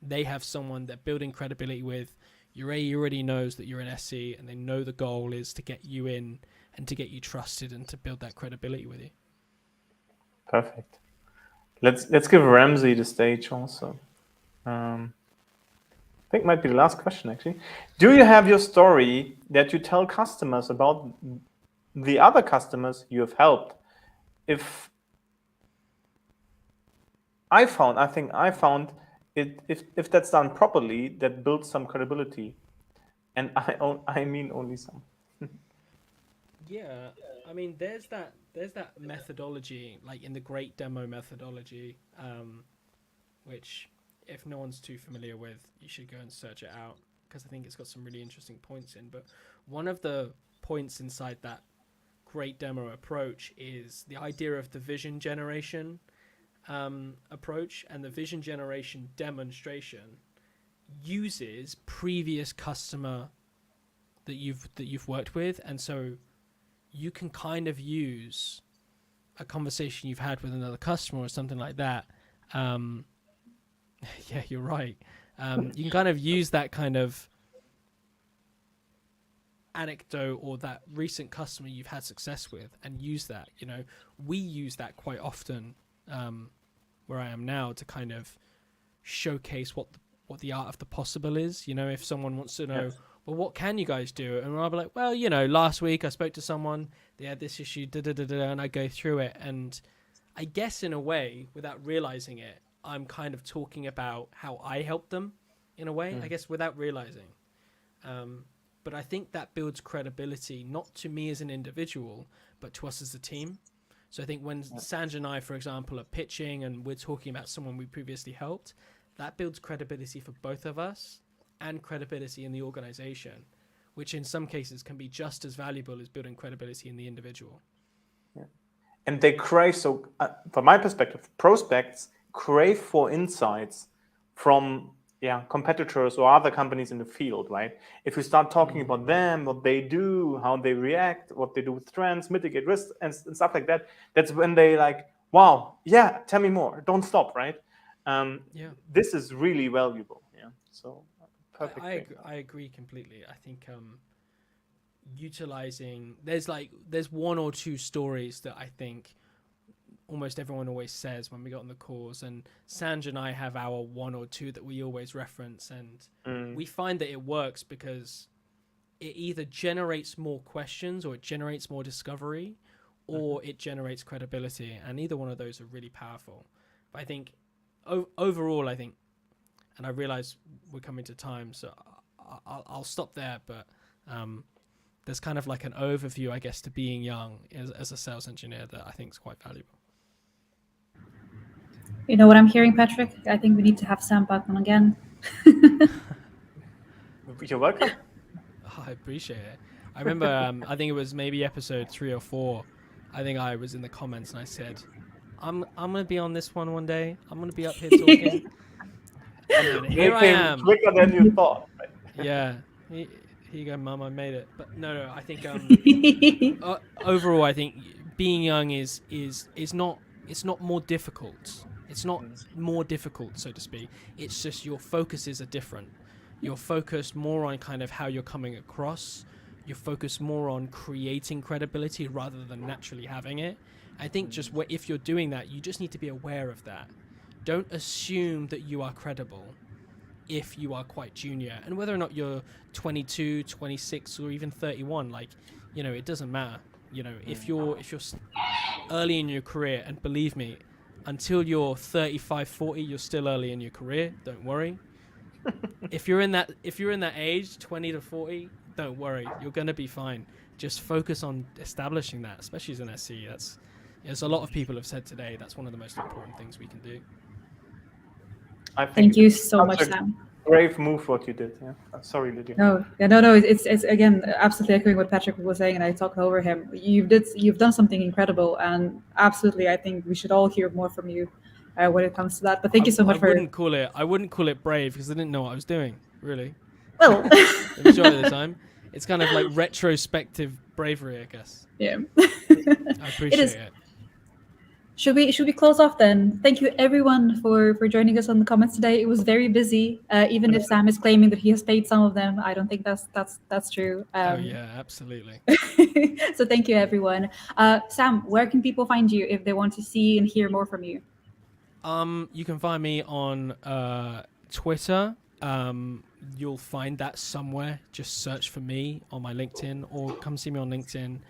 They have someone they're building credibility with. Your AE already knows that you're an SC, and they know the goal is to get you in and to get you trusted and to build that credibility with you. Perfect. Let's give Ramsey the stage also. I think might be the last question, actually. Do you have your story that you tell customers about the other customers you have helped? If I found it, if that's done properly, that builds some credibility, and I mean only some. Yeah, I mean, there's that methodology, like in the Great Demo methodology, which if no one's too familiar with, you should go and search it out, because I think it's got some really interesting points in. But one of the points inside that Great Demo approach is the idea of the vision generation approach, and the vision generation demonstration uses previous customer that you've worked with, and so you can kind of use a conversation you've had with another customer or something like that. Yeah, you're right. You can kind of use that kind of anecdote or that recent customer you've had success with and use that. We use that quite often where I am now to kind of showcase what the art of the possible is. If someone wants to know, well, what can you guys do? And I'll be like, well, last week I spoke to someone, they had this issue, and I go through it. And I guess in a way, without realizing it, I'm kind of talking about how I helped them in a way, I guess, without realizing. But I think that builds credibility, not to me as an individual, but to us as a team. So I think when Sanj and I, for example, are pitching and we're talking about someone we previously helped, that builds credibility for both of us and credibility in the organization, which in some cases can be just as valuable as building credibility in the individual. Yeah. And they crave, from my perspective, prospects crave for insights from competitors or other companies in the field, right? If we start talking about them, what they do, how they react, what they do with trends, mitigate risks, and stuff like that, that's when they like, wow, yeah, tell me more. Don't stop, right? This is really valuable. Yeah. So perfect. I agree completely. I think utilizing there's one or two stories that I think almost everyone always says when we got on the calls, and Sanj and I have our one or two that we always reference, and we find that it works because it either generates more questions or it generates more discovery or it generates credibility, and either one of those are really powerful. But I think overall, and I realize we're coming to time, so I'll stop there, but there's kind of like an overview, I guess, to being young as a sales engineer that I think is quite valuable. You know what I'm hearing, Patrick? I think we need to have Sam back on again. You're welcome. Oh, I appreciate it. I remember, I think it was maybe episode 3 or 4. I think I was in the comments and I said, I'm going to be on this one day. I'm going to be up here talking. And here I am. Quicker than you thought. Right? Yeah. Here you go, Mum. I made it. But no, I think overall, I think being young is not, it's not more difficult. It's not more difficult, so to speak. It's just your focuses are different. You're focused more on kind of how you're coming across. You're focused more on creating credibility rather than naturally having it. I think just if you're doing that, you just need to be aware of that. Don't assume that you are credible if you are quite junior. And whether or not you're 22, 26, or even 31, it doesn't matter. If you're early in your career, and believe me, until you're 35, 40, you're still early in your career. Don't worry. If you're in that age, 20 to 40, don't worry, you're going to be fine. Just focus on establishing that, especially as an SE. As a lot of people have said today, that's one of the most important things we can do. I think Thank you it's so much, such a Sam. brave move what you did. Yeah. Sorry, Lydia. No, it's again absolutely echoing what Patrick was saying, and I talked over him. You've done something incredible, and absolutely, I think we should all hear more from you when it comes to that. But thank you so much for. I wouldn't call it brave because I didn't know what I was doing, really. Well, The majority of the time, it's kind of like retrospective bravery, I guess. Yeah. I appreciate it. Should we close off then? Thank you everyone for joining us on the comments today. It was very busy. Even if Sam is claiming that he has paid some of them, I don't think that's true. Oh yeah, absolutely. So thank you everyone. Sam, where can people find you if they want to see and hear more from you? You can find me on Twitter. You'll find that somewhere. Just search for me on my LinkedIn or come see me on LinkedIn.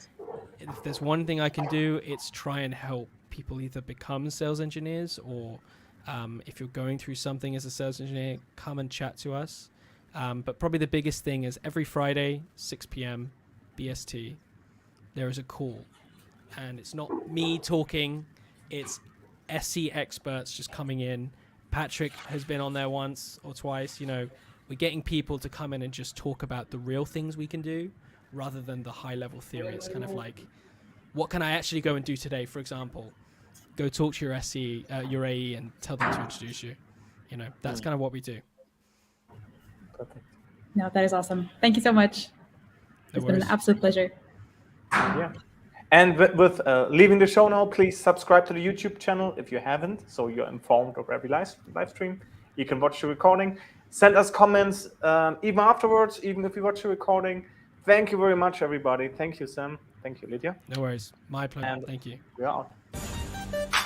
If there's one thing I can do, it's try and help people either become sales engineers or if you're going through something as a sales engineer, come and chat to us. But probably the biggest thing is every Friday, 6 p.m. BST, there is a call. And it's not me talking, it's SE experts just coming in. Patrick has been on there once or twice. We're getting people to come in and just talk about the real things we can do rather than the high level theory. It's kind of like, what can I actually go and do today? For example, go talk to your SE, your AE and tell them to introduce you. That's kind of what we do. Perfect. No, that is awesome. Thank you so much. It's been an absolute pleasure. Yeah. And with leaving the show now, please subscribe to the YouTube channel if you haven't, so you're informed of every live stream. You can watch the recording. Send us comments even afterwards, even if you watch the recording. Thank you very much, everybody. Thank you, Sam. Thank you, Lydia. No worries. My pleasure. And thank you. We are out.